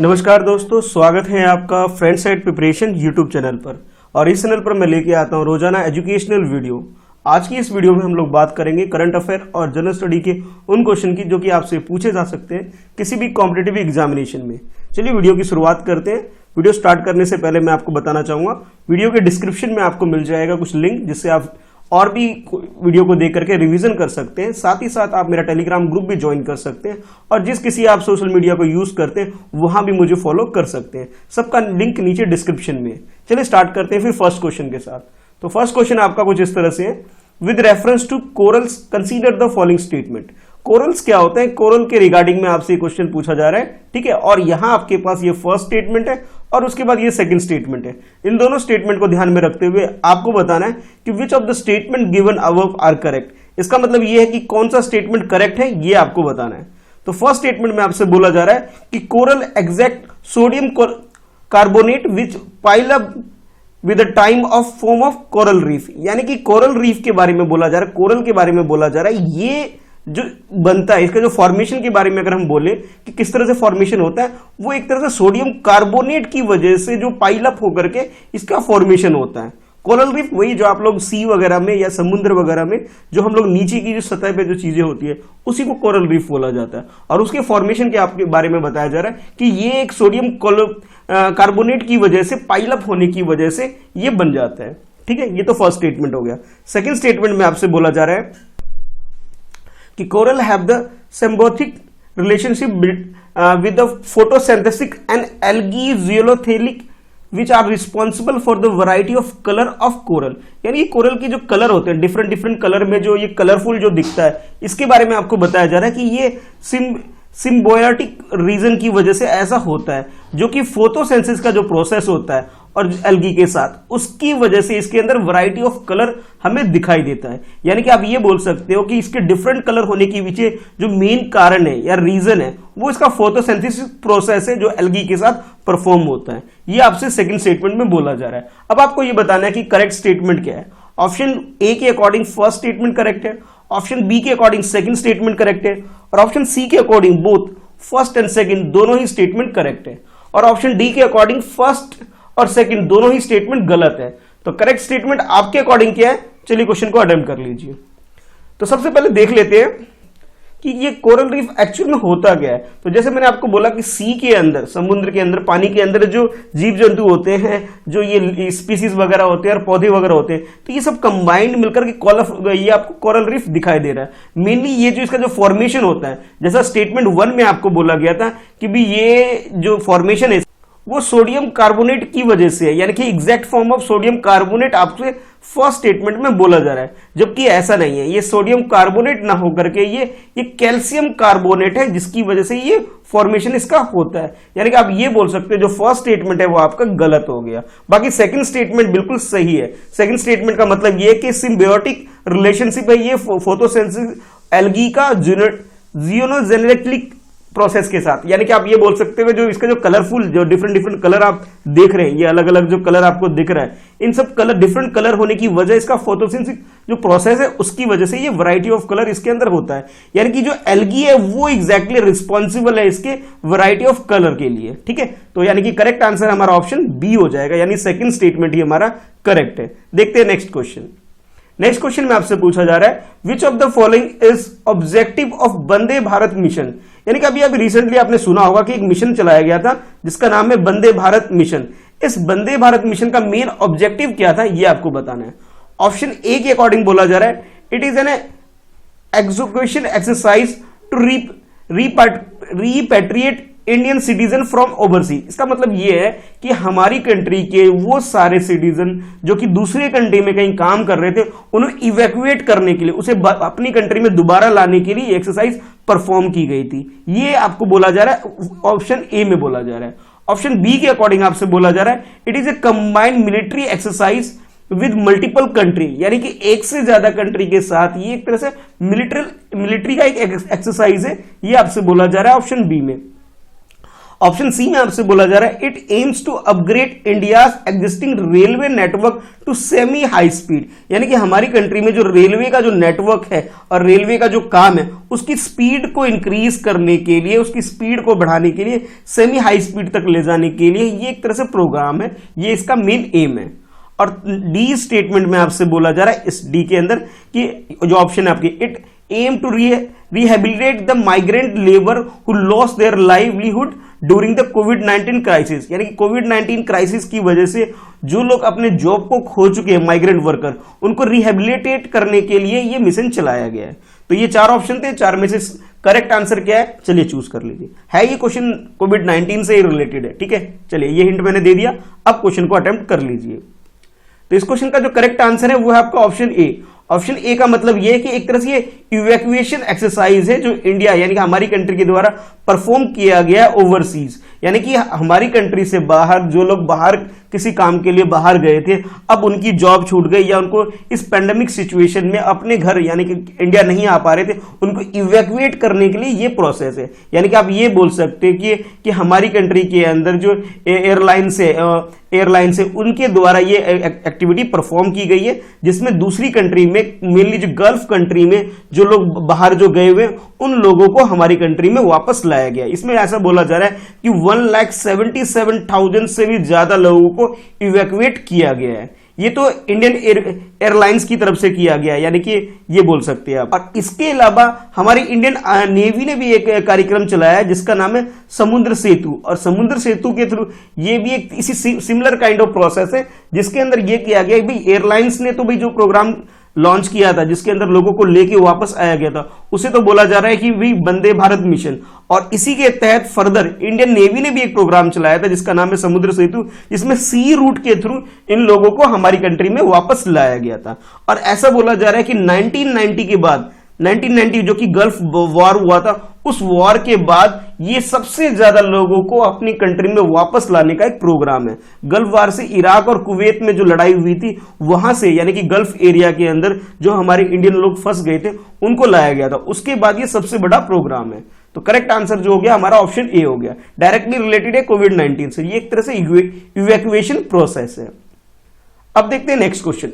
नमस्कार दोस्तों, स्वागत है आपका friend side preparation YouTube channel पर। और इस चैनल पर मैं लेके आता हूं रोजाना एजुकेशनल वीडियो। आज की इस वीडियो में हम लोग बात करेंगे करंट अफेयर और जनरल स्टडी के उन क्वेश्चन की जो कि आपसे पूछे जा सकते हैं किसी भी कॉम्पिटिटिव एग्जामिनेशन में। चलिए वीडियो की शुरुआत करते हैं। वीडियो स्टार्ट करने से पहले मैं आपको बताना चाहूंगा, वीडियो के डिस्क्रिप्शन में आपको मिल जाएगा कुछ लिंक जिससे आप और भी वीडियो को देख करके रिवीजन कर सकते हैं। साथ ही साथ आप मेरा टेलीग्राम ग्रुप भी ज्वाइन कर सकते हैं और जिस किसी आप सोशल मीडिया को यूज करते हैं वहां भी मुझे फॉलो कर सकते हैं। सबका लिंक नीचे डिस्क्रिप्शन में। चलिए स्टार्ट करते हैं फिर फर्स्ट क्वेश्चन के साथ। तो फर्स्ट क्वेश्चन आपका कुछ इस तरह से है, with reference to corals consider the following statement. Corals क्या होता है, कोरल के रिगार्डिंग में आपसे क्वेश्चन पूछा जा रहा है, ठीक है। और यहां आपके पास ये फर्स्ट स्टेटमेंट है और उसके बाद ये सेकंड स्टेटमेंट है। इन दोनों स्टेटमेंट को ध्यान में रखते हुए आपको बताना है कि which of the statement given above are correct. इसका मतलब ये है कि कौन सा स्टेटमेंट करेक्ट है, ये आपको बताना है। तो फर्स्ट स्टेटमेंट में आपसे बोला जा रहा है कि coral exact sodium carbonate which pile up with the time of form of coral reef. यानी कि कोरल रीफ के बारे में बोला जा रहा है, कोरल के बारे में बोला जा रहा है। ये जो बनता है, इसका जो फॉर्मेशन के बारे में अगर हम बोले कि किस तरह से फॉर्मेशन होता है, वो एक तरह से सोडियम कार्बोनेट की वजह से जो पाइलअप होकर के इसका फॉर्मेशन होता है। कोरल रीफ वही जो आप लोग सी वगैरह में या समुद्र वगैरह में जो हम लोग नीचे की जो सतह पे जो चीजें होती है उसी को कोरल रीफ बोला जाता है। और उसके फॉर्मेशन के आपके बारे में बताया जा रहा है कि ये एक सोडियम कार्बोनेट की वजह से पाइलअप होने की वजह से ये बन जाता है, ठीक है। ये तो फर्स्ट स्टेटमेंट हो गया। सेकेंड स्टेटमेंट में आपसे बोला जा रहा है कि coral have the symbiotic relationship with the photosynthesis and algae जियोलोथेलिक which are responsible for the variety of colour of coral. यानी कोरल की जो कलर होते हैं, डिफरेंट डिफरेंट कलर में जो ये कलरफुल जो दिखता है, इसके बारे में आपको बताया जा रहा है कि ये सिम्बायोटिक रीजन की वजह से ऐसा होता है, जो कि फोटोसिंथेसिस का जो प्रोसेस होता है और एल्गी के साथ, उसकी वजह से इसके अंदर वैरायटी ऑफ कलर हमें दिखाई देता है। यानी कि आप ये बोल सकते हो कि इसके डिफरेंट कलर होने के पीछे जो मेन कारण है या रीजन है वो इसका फोटोसिंथेसिस प्रोसेस है जो एल्गी के साथ परफॉर्म होता है। ये आपसे सेकंड स्टेटमेंट में बोला जा रहा है। अब आपको ये बताना है कि करेक्ट स्टेटमेंट क्या है। ऑप्शन ए के अकॉर्डिंग फर्स्ट स्टेटमेंट करेक्ट है, ऑप्शन बी के अकॉर्डिंग सेकंड स्टेटमेंट करेक्ट है, और ऑप्शन सी के according both first and second दोनों ही स्टेटमेंट करेक्ट है, और ऑप्शन डी के अकॉर्डिंग फर्स्ट और सेकंड दोनों ही स्टेटमेंट गलत है। तो करेक्ट स्टेटमेंट आपके अकॉर्डिंग क्या है, चलिए क्वेश्चन को अटेम्प्ट कर लीजिए। तो सबसे पहले देख लेते हैं कि ये कोरल रीफ एक्चुअल में होता क्या है। तो जैसे मैंने आपको बोला कि सी के अंदर, समुद्र के अंदर, पानी के अंदर जो जीव जंतु होते हैं, जो ये स्पीसीज वगैरह होते हैं और पौधे वगैरह होते हैं, तो ये सब कंबाइंड मिलकर के ये आपको कोरल रीफ दिखाई दे रहा है। मेनली ये जो इसका जो फॉर्मेशन होता है, जैसा स्टेटमेंट 1 में आपको बोला गया था कि भी ये जो फॉर्मेशन है वो सोडियम कार्बोनेट की वजह से है, यानी कि exact form of sodium carbonate आपसे फर्स्ट स्टेटमेंट में बोला जा रहा है, जबकि ऐसा नहीं है। ये सोडियम कार्बोनेट ना होकर के ये कैल्शियम कार्बोनेट है, जिसकी वजह से ये फॉर्मेशन इसका होता है। यानी कि आप ये बोल सकते हैं जो फर्स्ट स्टेटमेंट है वो आपका गलत हो गया। बाकी सेकंड स्टेटमेंट बिल्कुल सही है। सेकंड स्टेटमेंट का मतलब ये कि सिम्बायोटिक रिलेशनशिप है ये फोटोसिंथेसिस एल्गी का जियोनोजेनेटिक प्रोसेस के साथ। यानी कि आप ये बोल सकते हो जो इसका जो कलरफुल जो डिफरेंट डिफरेंट कलर आप देख रहे हैं, ये अलग अलग जो कलर आपको दिख रहा है, इन सब कलर डिफरेंट कलर होने की वजह इसका फोटोसिंथेसिस जो प्रोसेस है उसकी वजह से ये वैरायटी ऑफ कलर इसके अंदर होता है। यानी कि जो एल्गी है वो एग्जैक्टली रिस्पॉन्सिबल है इसके वैरायटी ऑफ कलर के लिए, ठीक है। तो यानी कि करेक्ट आंसर हमारा ऑप्शन बी हो जाएगा, यानी सेकंड स्टेटमेंट ही हमारा करेक्ट है। देखते हैं नेक्स्ट क्वेश्चन। नेक्स्ट क्वेश्चन में आपसे पूछा जा रहा है which of the following is objective of Vande Bharat mission. यानी कि अभी रिसेंटली आपने सुना होगा कि एक मिशन चलाया गया था जिसका नाम है वंदे भारत मिशन। इस वंदे भारत मिशन का मेन ऑब्जेक्टिव क्या था, ये आपको बताना है। ऑप्शन ए के अकॉर्डिंग बोला जा रहा है it is an execution exercise to repatriate Indian citizen from overseas. इसका मतलब यह है कि हमारी कंट्री के वो सारे सिटीजन जो कि दूसरे कंट्री में कहीं काम कर रहे थे, उन्हें इवैक्यूएट करने के लिए, उसे अपनी कंट्री में दोबारा लाने के लिए एक्सरसाइज परफॉर्म की गई थी। ये आपको बोला जा रहा है, ऑप्शन ए में बोला जा रहा है। ऑप्शन बी के अकॉर्डिंग आपसे बोला जा रहा है it is a combined military exercise with multiple country. यानी कि एक से ज्यादा कंट्री के साथ ये एक तरह से मिलिट्री का एक एक्सरसाइज है, ये आपसे बोला जा रहा है ऑप्शन बी में। ऑप्शन सी में आपसे बोला जा रहा है it aims to upgrade India's existing railway network to semi high speed, यानी कि हमारी कंट्री में जो रेलवे का जो नेटवर्क है और रेलवे का जो काम है उसकी स्पीड को इंक्रीज करने के लिए, उसकी स्पीड को बढ़ाने के लिए, सेमी हाई स्पीड तक ले जाने के लिए ये एक तरह से प्रोग्राम है, ये इसका मेन एम है। और डी स्टेटमेंट में आपसे बोला जा रहा है इस डी के अंदर कि जो ऑप्शन है आपकी, it aim to rehabilitate the migrant labor who lost their livelihood during the COVID-19 crisis, यानी कि कोविड-19 क्राइसिस की वजह से जो लोग अपने जॉब को खो चुके हैं, माइग्रेंट वर्कर, उनको रिहेबिलिटेट करने के लिए ये मिशन चलाया गया है। तो ये चार ऑप्शन थे, चार में से करेक्ट आंसर क्या है, चलिए चूज कर लीजिए। है ये क्वेश्चन कोविड-19 से ही रिलेटेड है, ठीक है। चलिए ये हिंट मैंने दे दिया, अब क्वेश्चन को अटेम्प्ट कर लीजिए। तो इस क्वेश्चन का जो करेक्ट आंसर है वो है आपका ऑप्शन ए। ऑप्शन ए का मतलब यह है कि एक तरह से ये इवैक्यूएशन एक्सरसाइज है जो इंडिया यानी कि हमारी कंट्री के द्वारा परफॉर्म किया गया ओवरसीज, यानी कि हमारी कंट्री से बाहर जो लोग बाहर किसी काम के लिए बाहर गए थे, अब उनकी जॉब छूट गई या उनको इस पेंडेमिक सिचुएशन में अपने घर यानी कि इंडिया नहीं आ पा रहे थे, उनको इवैक्यूएट करने के लिए ये प्रोसेस है। यानी कि आप ये बोल सकते हैं कि हमारी कंट्री के अंदर जो एयरलाइन से उनके द्वारा ये एक्टिविटी परफॉर्म की गई है, जिसमें दूसरी कंट्री में मेनली जो गल्फ कंट्री में जो लोग बाहर जो गए हुए उन लोगों को हमारी कंट्री में वापस लाया गया। इसमें ऐसा बोला जा रहा है कि 1,77,000 से भी ज्यादा लोगों को इवैक्यूएट किया गया है। ये तो इंडियन एयरलाइंस की तरफ से किया गया, यानी कि ये बोल सकते हैं आप। और इसके अलावा हमारी इंडियन नेवी ने भी एक कार्यक्रम चलाया है जिसका नाम है समुद्र सेतु, और समुद्र सेतु के थ्रू ये भी एक इसी सिमिलर काइंड ऑफ प्रोसेस है जिसके अंदर ये किया गया भाई एयरलाइंस ने तो भाई जो प्रोग्राम लॉन्च किया था जिसके अंदर लोगों को लेके वापस आया गया था, उसे तो बोला जा रहा है कि भाई वंदे भारत मिशन, और इसी के तहत फर्दर इंडियन नेवी ने भी एक प्रोग्राम चलाया था जिसका नाम है समुद्र सेतु, जिसमें सी रूट के थ्रू इन लोगों को हमारी कंट्री में वापस लाया गया था। और ऐसा बोला जा रहा है कि 1990 के बाद 1990 जो कि गल्फ वॉर हुआ था, उस वॉर के बाद ये सबसे ज्यादा लोगों को अपनी कंट्री में वापस लाने का एक प्रोग्राम है। गल्फ वॉर से इराक और कुवैत में जो लड़ाई हुई थी वहां से यानी कि गल्फ एरिया के अंदर जो हमारे इंडियन लोग फंस गए थे उनको लाया गया था, उसके बाद ये सबसे बड़ा प्रोग्राम है। तो करेक्ट आंसर जो हो गया हमारा ऑप्शन ए हो गया, डायरेक्टली रिलेटेड है कोविड-19 से। ये एक तरह से इवैक्यूएशन प्रोसेस है। अब देखते हैं नेक्स्ट क्वेश्चन।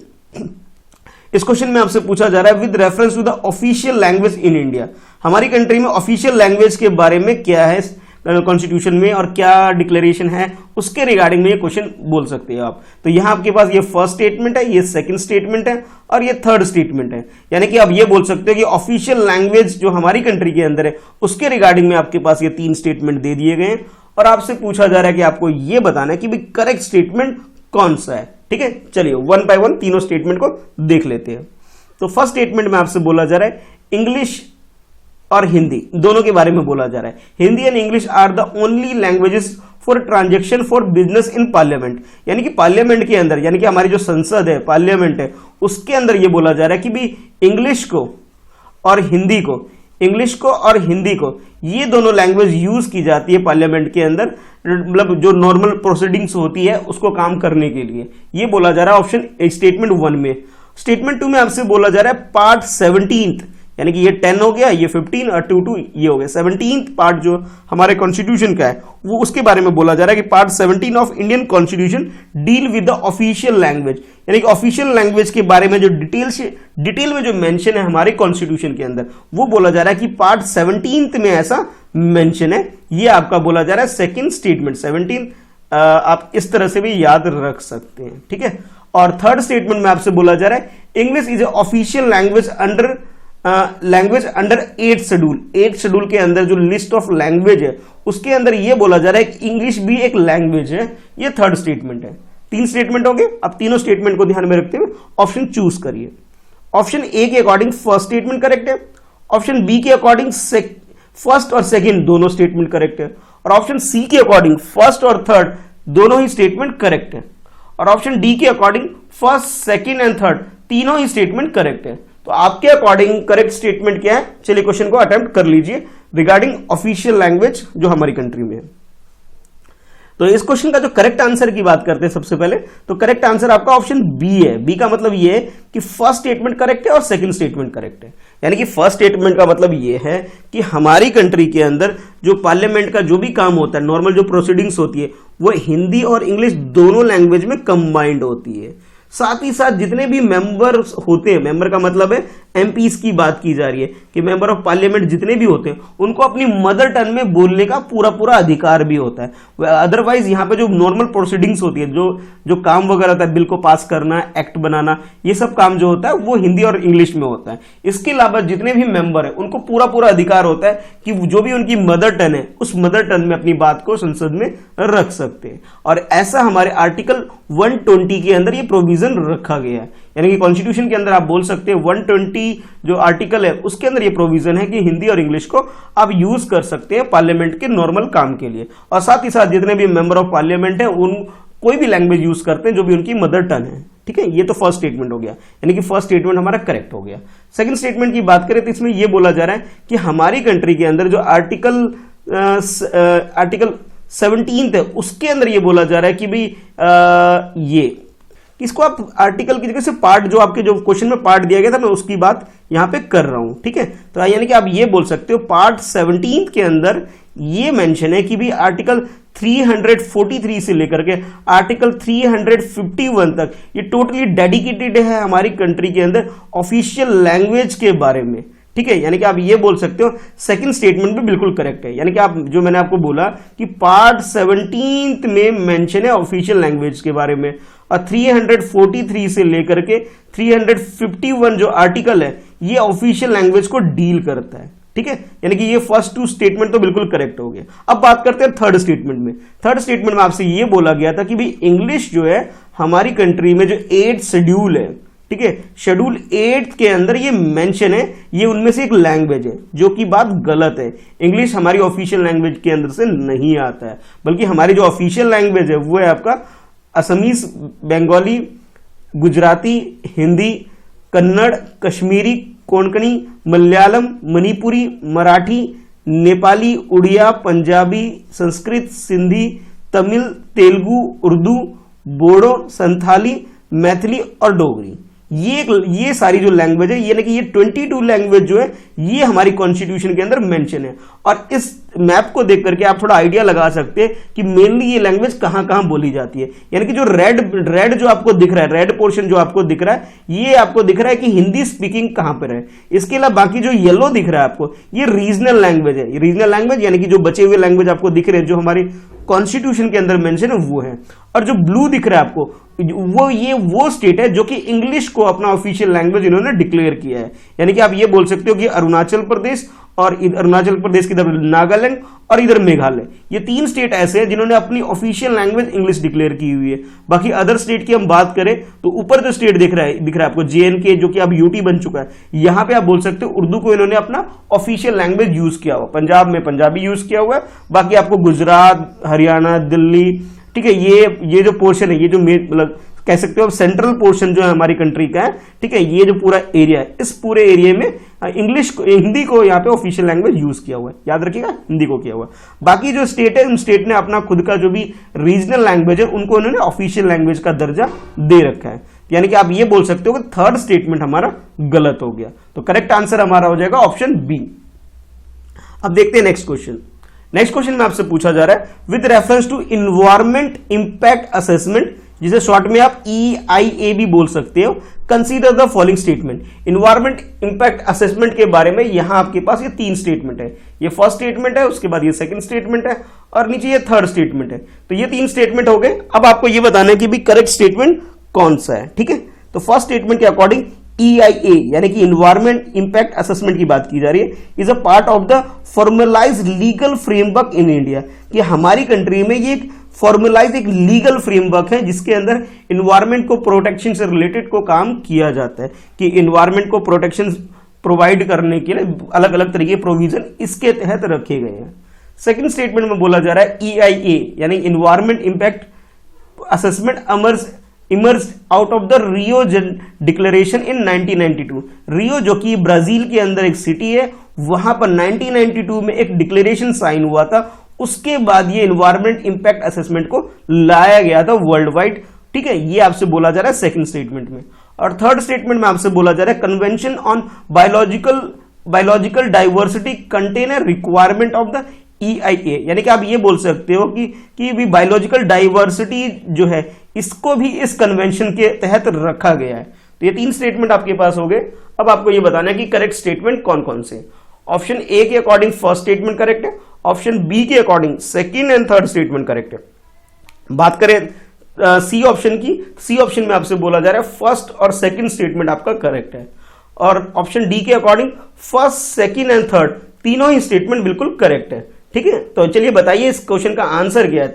इस क्वेश्चन में आपसे पूछा जा रहा है with reference to the official language in India, हमारी कंट्री में ऑफिशियल लैंग्वेज के बारे में क्या है कॉन्स्टिट्यूशन में और क्या डिक्लेरेशन है, उसके रिगार्डिंग में ये क्वेश्चन बोल सकते हैं आप। तो यहां आपके पास ये फर्स्ट स्टेटमेंट है, ये सेकंड स्टेटमेंट है और ये थर्ड स्टेटमेंट है। यानी कि आप ये बोल सकते हो कि ऑफिशियल लैंग्वेज जो हमारी कंट्री के अंदर है उसके रिगार्डिंग में आपके पास ये तीन स्टेटमेंट दे दिए गए हैं, और आपसे पूछा जा रहा है कि आपको ये बताना है कि भाई करेक्ट स्टेटमेंट कौन सा है। ठीक है, चलिए वन बाय वन तीनों स्टेटमेंट को देख लेते हैं। तो फर्स्ट स्टेटमेंट में आपसे बोला जा रहा है इंग्लिश और हिंदी दोनों के बारे में बोला जा रहा है। Hindi and English are the only languages for transaction for business in parliament, यानी कि पार्लियामेंट के अंदर यानी कि हमारी जो संसद है पार्लियामेंट है उसके अंदर ये बोला जा रहा है कि भी इंग्लिश को और हिंदी को, इंग्लिश को और हिंदी को ये दोनों लैंग्वेज यूज की जाती है पार्लियामेंट के अंदर, मतलब जो नॉर्मल प्रोसीडिंग्स होती है उसको काम करने के लिए। ये बोला जा रहा है ऑप्शन स्टेटमेंट 1 में। स्टेटमेंट 2 में आपसे बोला जा रहा है पार्ट 17 यानी कि ये 10 हो गया, ये 15 और 2 ये हो गया 17 पार्ट जो हमारे कॉन्स्टिट्यूशन का है वो उसके बारे में बोला जा रहा है कि part 17 of Indian constitution deal with the official language, यानी कि ऑफिशियल लैंग्वेज के बारे में जो डिटेल में जो मेंशन है हमारे कॉन्स्टिट्यूशन के अंदर वो बोला जा रहा है कि पार्ट 17 में ऐसा मेंशन है। ये आपका बोला जा रहा है सेकेंड स्टेटमेंट 17, आप इस तरह से भी याद रख सकते हैं। ठीक है, और थर्ड स्टेटमेंट में आपसे बोला जा रहा है English is a official language under 8th schedule. 8th schedule के अंदर जो लिस्ट ऑफ लैंग्वेज है उसके अंदर ये बोला जा रहा है कि इंग्लिश भी एक लैंग्वेज है। ये थर्ड स्टेटमेंट है। 3 स्टेटमेंट हो गए। अब तीनों स्टेटमेंट को ध्यान में रखते हुए ऑप्शन चूज करिए। ऑप्शन ए के अकॉर्डिंग फर्स्ट स्टेटमेंट करेक्ट है, ऑप्शन बी के अकॉर्डिंग फर्स्ट और सेकंड दोनों स्टेटमेंट करेक्ट है, और ऑप्शन सी के अकॉर्डिंग फर्स्ट और थर्ड दोनों ही स्टेटमेंट करेक्ट है, और ऑप्शन डी के according first second and third तीनों ही स्टेटमेंट करेक्ट है। तो आपके अकॉर्डिंग करेक्ट स्टेटमेंट क्या है, चलिए क्वेश्चन को अटेम्प्ट कर लीजिए रिगार्डिंग ऑफिशियल लैंग्वेज जो हमारी कंट्री में है। तो इस क्वेश्चन का जो करेक्ट आंसर की बात करते हैं सबसे पहले, तो करेक्ट आंसर आपका ऑप्शन बी है। बी का मतलब ये है कि फर्स्ट स्टेटमेंट करेक्ट है और सेकंड स्टेटमेंट करेक्ट है। यानी कि फर्स्ट स्टेटमेंट का मतलब ये है कि हमारी कंट्री के अंदर जो पार्लियामेंट का जो भी काम होता है, नॉर्मल जो प्रोसीडिंग्स होती है, वो हिंदी और इंग्लिश दोनों लैंग्वेज में कंबाइंड होती है। साथ ही साथ जितने भी मेंबर होते हैं, मेंबर का मतलब है एमपीज की बात की जा रही है कि मेंबर ऑफ पार्लियामेंट जितने भी होते हैं उनको अपनी मदर टंग में बोलने का पूरा पूरा अधिकार भी होता है। अदरवाइज यहाँ पे जो नॉर्मल प्रोसीडिंग्स होती है, जो काम वगैरह होता है, बिल को पास करना, एक्ट बनाना, ये सब काम जो होता है वो हिंदी और इंग्लिश में होता है। इसके अलावा जितने भी मेंबर है उनको पूरा पूरा अधिकार होता है कि जो भी उनकी मदर टंग है उस मदर टंग में अपनी बात को संसद में रख सकते हैं। और ऐसा हमारे आर्टिकल 120 के अंदर ये प्रोविजन रखा गया है। यानी कि कॉन्स्टिट्यूशन के अंदर आप बोल सकते हैं 120 जो आर्टिकल है उसके अंदर ये प्रोविजन है कि हिंदी और इंग्लिश को आप यूज कर सकते हैं पार्लियामेंट के नॉर्मल काम के लिए। और साथ ही साथ जितने भी मेंबर ऑफ पार्लियामेंट है उन कोई भी लैंग्वेज यूज करते हैं जो भी उनकी मदर टंग है। ठीक है, ये तो फर्स्ट स्टेटमेंट हो गया, यानी कि फर्स्ट स्टेटमेंट हमारा करेक्ट हो गया। सेकंड स्टेटमेंट की बात करें तो इसमें यह बोला जा रहा है कि हमारी कंट्री के अंदर जो आर्टिकल 17 है उसके अंदर ये बोला जा रहा है कि भाई ये इसको आप आर्टिकल की जगह से पार्ट, जो आपके जो क्वेश्चन में पार्ट दिया गया था मैं उसकी बात यहां पे कर रहा हूं। ठीक है, तो यानी कि आप ये बोल सकते हो पार्ट 17 के अंदर ये मेंशन है कि भी आर्टिकल 343 से लेकर के आर्टिकल 351 तक ये टोटली डेडिकेटेड है हमारी कंट्री के अंदर ऑफिशियल लैंग्वेज के बारे में। ठीक है, यानी कि आप ये बोल सकते हो सेकंड स्टेटमेंट भी बिल्कुल करेक्ट है। यानी कि आप जो मैंने आपको बोला कि पार्ट 17 में मेंशन है ऑफिशियल लैंग्वेज के बारे में, और 343 से लेकर के 351 जो आर्टिकल है ये ऑफिशियल लैंग्वेज को डील करता है। ठीक है, यानी कि ये फर्स्ट टू स्टेटमेंट तो बिल्कुल करेक्ट हो गया। अब बात करते हैं थर्ड स्टेटमेंट में। थर्ड स्टेटमेंट में आपसे ये बोला गया था कि भाई इंग्लिश जो है हमारी कंट्री में जो 8 शेड्यूल है, ठीक है, शेड्यूल 8 के अंदर ये मेंशन है, ये उनमें से एक लैंग्वेज है, जो कि बात गलत है। इंग्लिश हमारी ऑफिशियल लैंग्वेज के अंदर से नहीं आता है, बल्कि हमारी जो ऑफिशियल लैंग्वेज है वो है आपका असमीज, बंगाली, गुजराती, हिंदी, कन्नड़, कश्मीरी, कोंकणी, मलयालम, मणिपुरी, मराठी, नेपाली, उड़िया, पंजाबी, संस्कृत, सिंधी, तमिल, तेलुगु, उर्दू, बोडो, संथाली, मैथिली और डोगरी। ये सारी जो लैंग्वेज है, यानी कि ये 22 लैंग्वेज जो है ये हमारी कॉन्स्टिट्यूशन के अंदर मेंशन है। और इस मैप को देख करके आप थोड़ा आइडिया लगा सकते हैं कि मेनली ये लैंग्वेज कहां कहां बोली जाती है। यानी कि जो रेड जो आपको दिख रहा है, रेड पोर्शन जो आपको दिख रहा है, ये आपको दिख रहा है कि हिंदी स्पीकिंग कहां पर है। इसके अलावा बाकी जो येलो दिख रहा है आपको, ये रीजनल लैंग्वेज है। रीजनल लैंग्वेज यानी कि जो बचे हुए लैंग्वेज आपको दिख रहे हैं जो हमारी कॉन्स्टिट्यूशन के अंदर मेंशन है वो है। और जो ब्लू दिख रहा है आपको, वो स्टेट है जो कि इंग्लिश को अपना ऑफिशियल लैंग्वेज इन्होंने डिक्लेयर किया है। यानी कि आप ये बोल सकते हो कि अरुणाचल प्रदेश, और अरुणाचल प्रदेश की तरफ नागालैंड और इधर मेघालय, ये 3 स्टेट ऐसे हैं जिन्होंने अपनी ऑफिशियल लैंग्वेज इंग्लिश डिक्लेयर की हुई है। बाकी अदर स्टेट की हम बात करें तो ऊपर जो स्टेट दिख रहा है आपको JNK, जो कि अब यूटी बन चुका है, यहां पे आप बोल सकते हो उर्दू को इन्होंने अपना ऑफिशियल लैंग्वेज यूज किया हुआ। पंजाब में पंजाबी यूज किया हुआ है। बाकी आपको गुजरात, हरियाणा, दिल्ली, ठीक है, ये जो पोर्शन है, ये जो मतलब कह सकते हो सेंट्रल पोर्शन जो है हमारी कंट्री का है, ठीक है, ये जो पूरा एरिया है, इस पूरे एरिया में हिंदी को यहाँ पे ऑफिशियल लैंग्वेज यूज किया हुआ है। याद रखिएगा, हिंदी को किया हुआ है। बाकी जो स्टेट है उन स्टेट ने अपना खुद का जो भी रीजनल लैंग्वेज है उनको उन्होंने ऑफिशियल लैंग्वेज का दर्जा दे रखा है। यानी कि आप ये बोल सकते हो कि थर्ड स्टेटमेंट हमारा गलत हो गया। तो करेक्ट आंसर हमारा हो जाएगा ऑप्शन बी। अब देखते हैं नेक्स्ट क्वेश्चन। नेक्स्ट क्वेश्चन में आपसे पूछा जा रहा है with reference to environment impact assessment, जिसे शॉर्ट में आप EIA भी बोल सकते हो, consider the following statement. Environment impact assessment के बारे में यहां आपके पास ये 3 स्टेटमेंट है। ये फर्स्ट स्टेटमेंट है, उसके बाद ये सेकंड स्टेटमेंट है, और नीचे ये थर्ड स्टेटमेंट है। तो ये 3 स्टेटमेंट हो गए। अब आपको ये बताना है कि भी करेक्ट स्टेटमेंट कौन सा है। ठीक है, तो फर्स्ट स्टेटमेंट के अकॉर्डिंग EIA यानी कि इन्वायरमेंट इंपैक्ट असेसमेंट की बात की जा रही है, is a part of the formalised legal framework in India. कि हमारी कंट्री में ये एक फॉर्मलाइज एक लीगल फ्रेमवर्क है जिसके अंदर इन्वायरमेंट को प्रोटेक्शन से रिलेटेड को काम किया जाता है, कि इन्वायरमेंट को प्रोटेक्शन प्रोवाइड करने के लिए अलग अलग तरीके के प्रोविजन इसके तहत रखे गए हैं। सेकंड स्टेटमेंट में बोला जा रहा है EIA यानी environment impact assessment emerge out of the Rio declaration in 1992। Rio जो कि ब्राजील के अंदर एक सिटी है, वहां पर 1992 में एक डिक्लेरेशन साइन हुआ था। उसके बाद ये इन्वायरमेंट इंपैक्ट असेसमेंट को लाया गया था वर्ल्ड वाइड। ठीक है, ये आपसे बोला जा रहा है सेकंड स्टेटमेंट में। और थर्ड स्टेटमेंट में आपसे बोला जा रहा है convention on biological diversity contain a requirement of the EIA, यानी कि आप ये बोल सकते हो कि भी बायोलॉजिकल डाइवर्सिटी जो है इसको भी इस कन्वेंशन के तहत रखा गया है। तो ये 3 स्टेटमेंट आपके पास हो गए। अब आपको ये बताना है कि करेक्ट स्टेटमेंट कौन कौन से। ऑप्शन ए के अकॉर्डिंग फर्स्ट स्टेटमेंट करेक्ट है, ऑप्शन बी के according second and third statement correct है। बात करें सी ऑप्शन की, सी ऑप्शन में आपसे बोला जा रहा है फर्स्ट और सेकंड स्टेटमेंट आपका करेक्ट है, और ऑप्शन डी के according first, second and third तीनों ही स्टेटमेंट बिल्कुल करेक्ट है। ठीक है, तो चलिए बताइए इस क्वेश्चन का आंसर क्या है।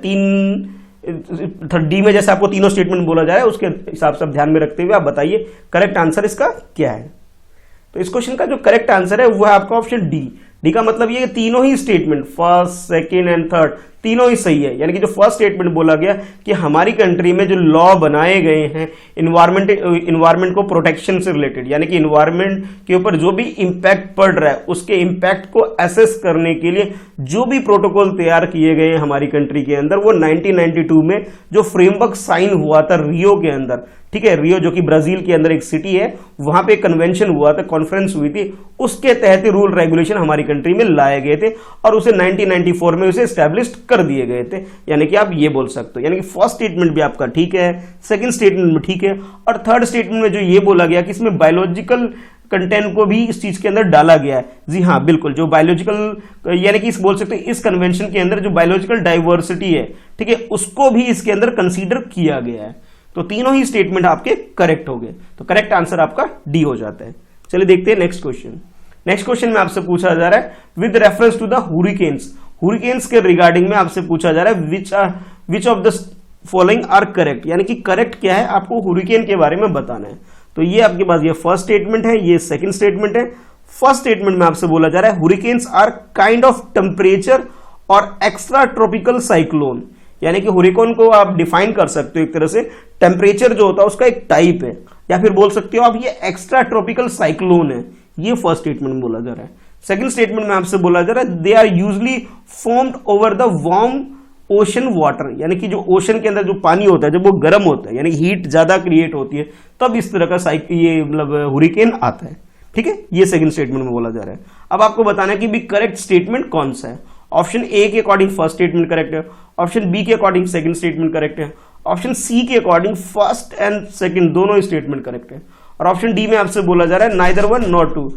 डी में जैसे आपको तीनों स्टेटमेंट बोला जा रहा है उसके हिसाब से आप ध्यान में रखते हुए आप बताइए करेक्ट आंसर इसका क्या है। तो इस क्वेश्चन का जो करेक्ट आंसर है वो है आपका ऑप्शन डी। डी का मतलब ये तीनों ही statement first, second and third तीनों ही सही है। यानी कि जो फर्स्ट स्टेटमेंट बोला गया कि हमारी कंट्री में जो लॉ बनाए गए हैं इन्वायरमेंट को प्रोटेक्शन से रिलेटेड, यानी कि इन्वायरमेंट के ऊपर जो भी इंपैक्ट पड़ रहा है उसके इंपैक्ट को असेस करने के लिए जो भी प्रोटोकॉल तैयार किए गए हैं हमारी कंट्री के अंदर, वो 1992 में जो फ्रेमवर्क साइन हुआ था रियो के अंदर। ठीक है, रियो जो कि ब्राजील के अंदर एक सिटी है, वहां पे कन्वेंशन हुआ था, कॉन्फ्रेंस हुई थी, उसके तहत रूल रेगुलेशन हमारी कंट्री में लाए गए थे और उसे 1994 में उसे एस्टैब्लिश कर दिए गए थे। यानी कि आप ये बोल सकते हो, यानी कि फर्स्ट स्टेटमेंट भी आपका ठीक है, सेकंड स्टेटमेंट भी ठीक है, और थर्ड स्टेटमेंट में जो ये बोला गया कि इसमें बायोलॉजिकल कंटेंट को भी इस चीज के अंदर डाला गया है। जी हाँ, बिल्कुल, जो बायोलॉजिकल यानी कि इस बोल सकते हैं इस कन्वेंशन के अंदर जो बायोलॉजिकल डाइवर्सिटी है, ठीक है, उसको भी इसके अंदर कंसीडर किया गया है। तो तीनों ही स्टेटमेंट आपके करेक्ट हो गए, तो करेक्ट आंसर आपका डी हो जाता है। चलिए देखते हैं नेक्स्ट क्वेश्चन। नेक्स्ट क्वेश्चन में आपसे पूछा जा रहा है with reference to the hurricanes के रिगार्डिंग में आपसे पूछा जा रहा है which of the following are correct, यानी कि करेक्ट क्या है आपको हुरिकेन के बारे में बताना है। तो ये आपके पास ये फर्स्ट स्टेटमेंट है, ये सेकंड स्टेटमेंट है। फर्स्ट स्टेटमेंट में आपसे बोला जा रहा है हुरिकेन्स आर काइंड ऑफ टेम्परेचर और एक्स्ट्रा ट्रॉपिकल साइक्लोन, यानी कि हुरिकेन को आप डिफाइन कर सकते हो एक तरह से टेम्परेचर जो होता है उसका एक टाइप है, या फिर बोल सकते हो आप ये एक्स्ट्रा ट्रॉपिकल साइक्लोन है। ये फर्स्ट स्टेटमेंट में बोला जा रहा है। सेकंड स्टेटमेंट में आपसे बोला जा रहा है they are usually formed over the warm ocean water, यानी कि जो ओशन के अंदर जो पानी होता है जब वो गर्म होता है, यानी हीट ज्यादा क्रिएट होती है, तब इस तरह का ये मतलब हुरिकेन आता है। ठीक है, ये सेकंड स्टेटमेंट में बोला जा रहा है। अब आपको बताना है कि भी करेक्ट स्टेटमेंट कौन सा है। ऑप्शन ए के अकॉर्डिंग फर्स्ट स्टेटमेंट करेक्ट है, ऑप्शन बी के अकॉर्डिंग सेकंड स्टेटमेंट करेक्ट है, ऑप्शन सी के अकॉर्डिंग फर्स्ट एंड सेकंड दोनों ही स्टेटमेंट करेक्ट है, और ऑप्शन डी में आपसे बोला जा रहा है नाइदर वन नॉट टू।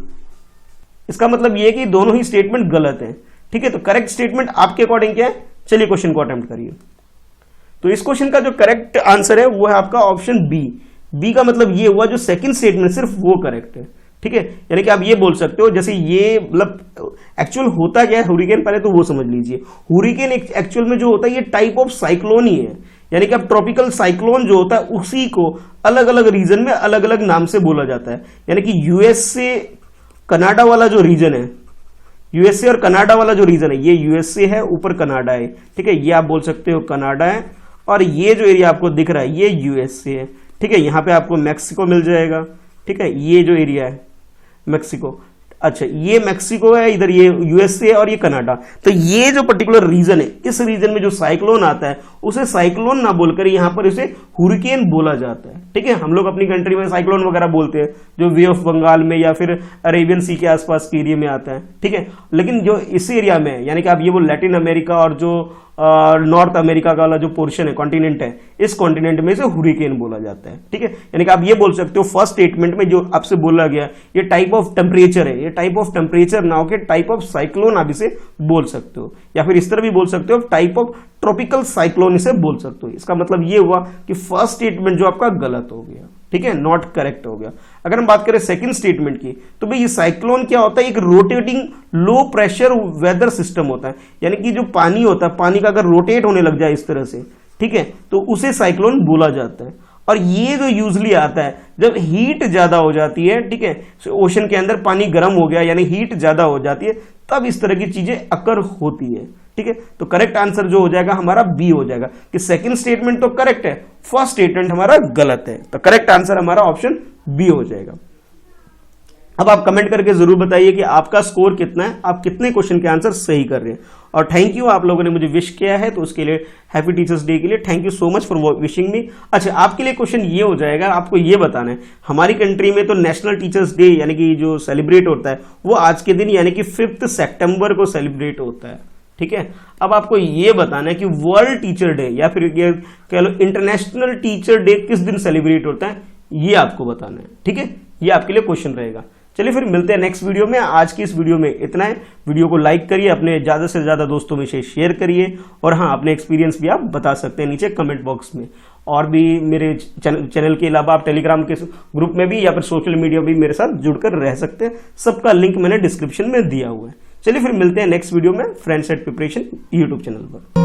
इसका मतलब ये है कि दोनों ही स्टेटमेंट गलत है। ठीक है, तो करेक्ट स्टेटमेंट आपके अकॉर्डिंग क्या है, चलिए क्वेश्चन को अटेम्प्ट करिए। तो इस क्वेश्चन का जो करेक्ट आंसर है वो है आपका ऑप्शन बी। बी का मतलब ये हुआ जो सेकंड स्टेटमेंट सिर्फ वो करेक्ट है। ठीक है, यानी कि आप ये बोल सकते हो जैसे ये मतलब एक्चुअल होता क्या है हुरिकेन, पहले तो वो समझ लीजिए। हुरिकेन एक्चुअल में जो होता है ये टाइप ऑफ साइक्लोन ही है, यानी कि अब ट्रॉपिकल साइक्लोन जो होता है उसी को अलग अलग रीजन में अलग अलग नाम से बोला जाता है। यानी कि यूएसए कनाडा वाला जो रीजन है, यूएसए और कनाडा वाला जो रीजन है, ये यूएसए है, ऊपर कनाडा है। ठीक है, ये आप बोल सकते हो कनाडा है, और ये जो एरिया आपको दिख रहा है ये यूएसए है। ठीक है, यहां पे आपको मैक्सिको मिल जाएगा। ठीक है, ये जो एरिया है मैक्सिको, अच्छा ये मैक्सिको है, इधर ये यूएसए और ये कनाडा। तो ये जो पर्टिकुलर रीजन है, इस रीजन में जो साइक्लोन आता है उसे साइक्लोन ना बोलकर यहां पर इसे हुरिकेन बोला जाता है। ठीक है, हम लोग अपनी कंट्री में साइक्लोन वगैरह बोलते हैं जो वे ऑफ बंगाल में या फिर अरेबियन सी के आसपास के एरिया में आता है। ठीक है, लेकिन जो इस एरिया में है, यानी कि आप ये वो लैटिन अमेरिका और जो नॉर्थ अमेरिका का वाला जो पोर्शन है, कॉन्टिनेंट है, इस कॉन्टिनेंट में से हुरिकेन बोला जाता है। ठीक है, यानी कि आप ये बोल सकते हो फर्स्ट स्टेटमेंट में जो आपसे बोला गया ये टाइप ऑफ टेम्परेचर है, ये टाइप ऑफ टेम्परेचर ना होकर टाइप ऑफ साइक्लोन आप इसे बोल सकते हो, या फिर इस तरह भी बोल सकते हो टाइप ऑफ ट्रॉपिकल साइक्लोन इसे बोल सकते हो। इसका मतलब ये हुआ कि फर्स्ट स्टेटमेंट जो आपका गलत हो गया। ठीक है, नॉट करेक्ट हो गया। अगर हम बात करें सेकंड स्टेटमेंट की, तो भाई ये साइक्लोन क्या होता है, एक rotating low pressure weather system होता है, यानी कि जो पानी होता है, पानी का अगर रोटेट होने लग जाए इस तरह से, ठीक है, तो उसे साइक्लोन बोला जाता है। और ये जो यूजली आता है जब हीट ज्यादा हो जाती है, ठीक है, ओशन के अंदर पानी गर्म हो गया यानी हीट ज्यादा हो जाती है, तब इस तरह की चीजें अकर होती है। ठीक है, तो करेक्ट आंसर जो हो जाएगा हमारा बी हो जाएगा कि सेकंड स्टेटमेंट तो करेक्ट है, फर्स्ट स्टेटमेंट हमारा गलत है। तो करेक्ट आंसर हमारा ऑप्शन बी हो जाएगा। अब आप कमेंट करके जरूर बताइए कि आपका स्कोर कितना है, आप कितने क्वेश्चन के आंसर सही कर रहे हैं। और थैंक यू, आप लोगों ने मुझे विश किया है तो उसके लिए हैप्पी टीचर्स डे के लिए thank you so much for wishing मी। अच्छा, आपके लिए क्वेश्चन ये हो जाएगा, आपको ये बताना है हमारी कंट्री में तो नेशनल टीचर्स डे यानी कि जो सेलिब्रेट होता है वो आज के दिन यानी कि 5 सितंबर को सेलिब्रेट होता है। ठीक है, अब आपको ये बताना है कि वर्ल्ड टीचर डे या फिर ये कह लो इंटरनेशनल टीचर डे किस दिन सेलिब्रेट होता है, ये आपको बताना है। ठीक है, ये आपके लिए क्वेश्चन रहेगा। चलिए फिर मिलते हैं नेक्स्ट वीडियो में। आज की इस वीडियो में इतना है। वीडियो को लाइक करिए, अपने ज्यादा से ज्यादा दोस्तों में से शेयर करिए, और हाँ, अपने एक्सपीरियंस भी आप बता सकते हैं नीचे कमेंट बॉक्स में। और भी मेरे चैनल के अलावा आप टेलीग्राम के ग्रुप में भी या फिर सोशल मीडिया भी मेरे साथ जुड़कर रह सकते हैं। सबका लिंक मैंने डिस्क्रिप्शन में दिया हुआ है। चलिए फिर मिलते हैं नेक्स्ट वीडियो में friends at preparation YouTube channel पर।